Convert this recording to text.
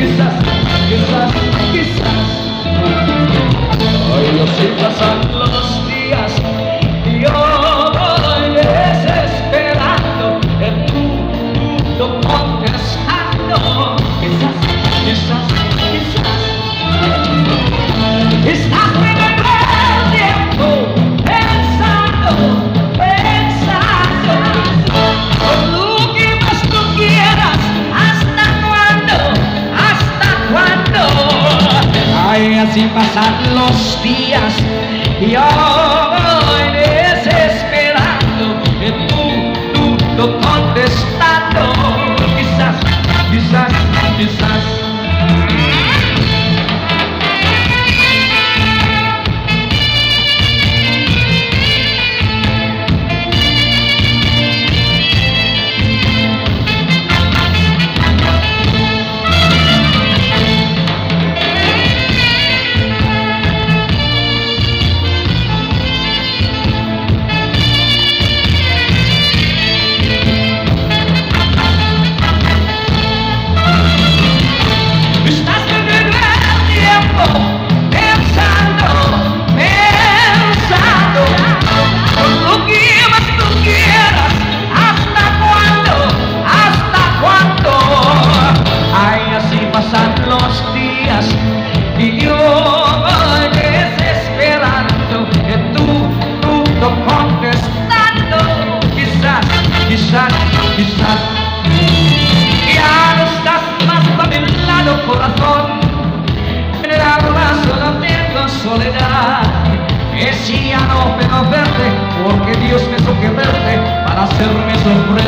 quizás, quizás, quizás. Hoy así pasan los días y yo voy desesperando, el mundo contestando. Quizás, quizás, quizás. Estás perdiendo el tiempo pensando, pensando. Con lo que más tú quieras, ¿hasta cuándo? ¿Hasta cuándo? Ay, así pasan los días y yo voy desesperando, el mundo contestando. Quizás, quizás, quizás. Los días y yo voy desesperando, que tú contestando. Quizás, quizás, quizás. Ya no estás más a mi lado, corazón. En el abrazo la tengo soledad. Es si ya no puedo verte, porque Dios me hizo quererte para hacerme sufrir.